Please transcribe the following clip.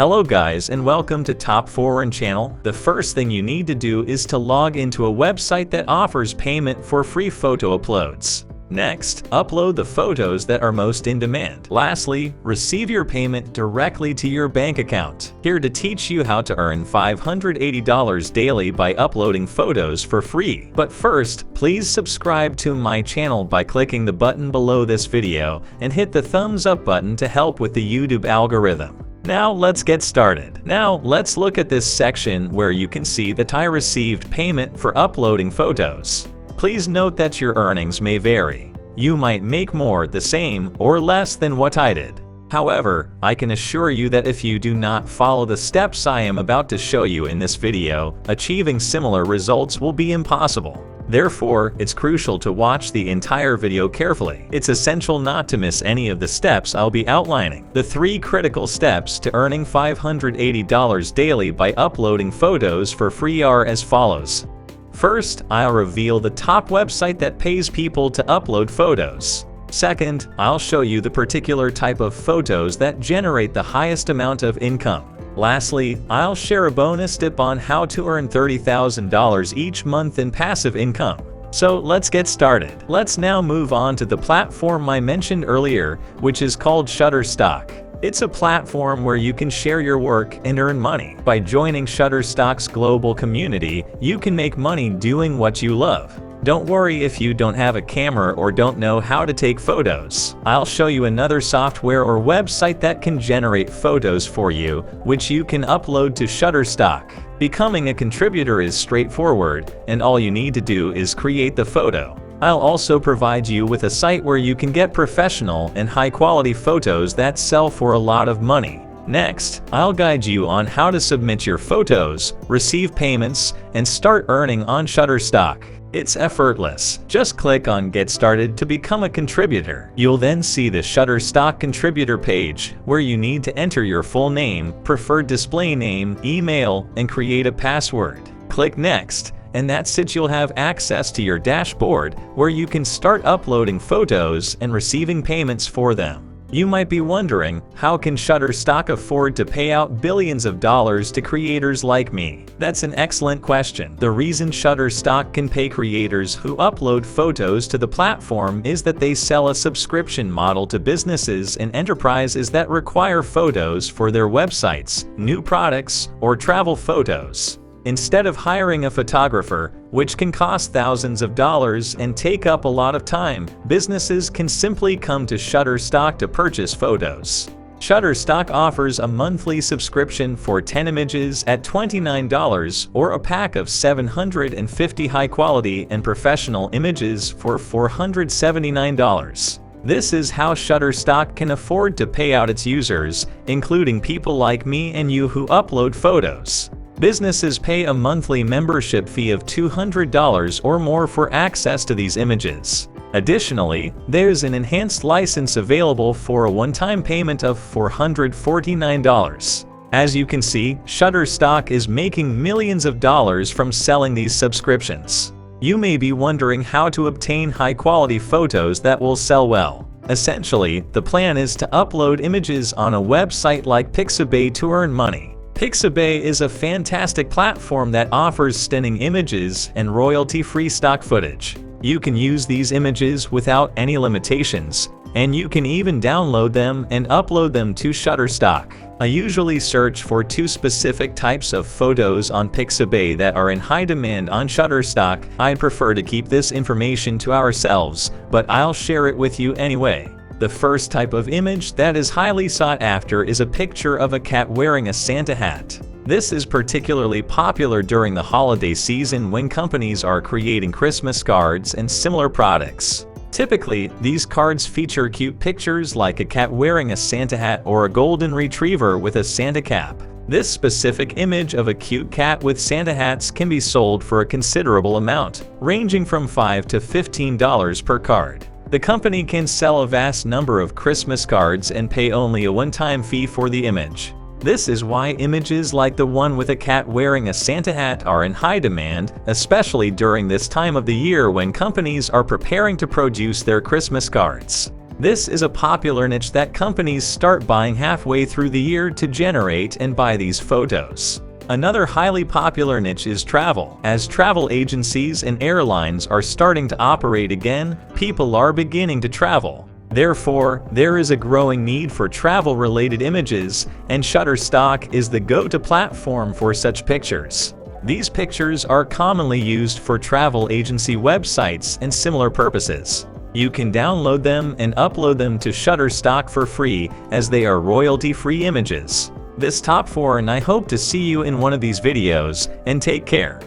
Hello guys and welcome to Top Foreign channel. The first thing you need to do is to log into a website that offers payment for free photo uploads. Next, upload the photos that are most in demand. Lastly, receive your payment directly to your bank account. Here to teach you how to earn $580 daily by uploading photos for free. But first, please subscribe to my channel by clicking the button below this video and hit the thumbs up button to help with the YouTube algorithm. Now let's get started. Now let's look at this section where you can see that I received payment for uploading photos. Please note that your earnings may vary. You might make more, the same, or less than what I did. However, I can assure you that if you do not follow the steps I am about to show you in this video, achieving similar results will be impossible. Therefore, it's crucial to watch the entire video carefully. It's essential not to miss any of the steps I'll be outlining. The 3 critical steps to earning $580 daily by uploading photos for free are as follows. First, I'll reveal the top website that pays people to upload photos. Second, I'll show you the particular type of photos that generate the highest amount of income. Lastly, I'll share a bonus tip on how to earn $30,000 each month in passive income. So let's get started. Let's now move on to the platform I mentioned earlier, which is called Shutterstock. It's a platform where you can share your work and earn money. By joining Shutterstock's global community, you can make money doing what you love. Don't worry if you don't have a camera or don't know how to take photos. I'll show you another software or website that can generate photos for you, which you can upload to Shutterstock. Becoming a contributor is straightforward, and all you need to do is create the photo. I'll also provide you with a site where you can get professional and high-quality photos that sell for a lot of money. Next, I'll guide you on how to submit your photos, receive payments, and start earning on Shutterstock. It's effortless. Just click on Get Started to become a contributor. You'll then see the Shutterstock contributor page, where you need to enter your full name, preferred display name, email, and create a password. Click Next, and that's it. You'll have access to your dashboard, where you can start uploading photos and receiving payments for them. You might be wondering, how can Shutterstock afford to pay out billions of dollars to creators like me? That's an excellent question. The reason Shutterstock can pay creators who upload photos to the platform is that they sell a subscription model to businesses and enterprises that require photos for their websites, new products, or travel photos. Instead of hiring a photographer, which can cost thousands of dollars and take up a lot of time, businesses can simply come to Shutterstock to purchase photos. Shutterstock offers a monthly subscription for 10 images at $29 or a pack of 750 high-quality and professional images for $479. This is how Shutterstock can afford to pay out its users, including people like me and you who upload photos. Businesses pay a monthly membership fee of $200 or more for access to these images. Additionally, there's an enhanced license available for a one-time payment of $449. As you can see, Shutterstock is making millions of dollars from selling these subscriptions. You may be wondering how to obtain high-quality photos that will sell well. Essentially, the plan is to upload images on a website like Pixabay to earn money. Pixabay is a fantastic platform that offers stunning images and royalty-free stock footage. You can use these images without any limitations, and you can even download them and upload them to Shutterstock. I usually search for 2 specific types of photos on Pixabay that are in high demand on Shutterstock. I'd prefer to keep this information to ourselves, but I'll share it with you anyway. The first type of image that is highly sought after is a picture of a cat wearing a Santa hat. This is particularly popular during the holiday season when companies are creating Christmas cards and similar products. Typically, these cards feature cute pictures like a cat wearing a Santa hat or a golden retriever with a Santa cap. This specific image of a cute cat with Santa hats can be sold for a considerable amount, ranging from $5 to $15 per card. The company can sell a vast number of Christmas cards and pay only a one-time fee for the image. This is why images like the one with a cat wearing a Santa hat are in high demand, especially during this time of the year when companies are preparing to produce their Christmas cards. This is a popular niche that companies start buying halfway through the year to generate and buy these photos. Another highly popular niche is travel. As travel agencies and airlines are starting to operate again, people are beginning to travel. Therefore, there is a growing need for travel-related images, and Shutterstock is the go-to platform for such pictures. These pictures are commonly used for travel agency websites and similar purposes. You can download them and upload them to Shutterstock for free, as they are royalty-free images. This top 4, and I hope to see you in one of these videos, and take care.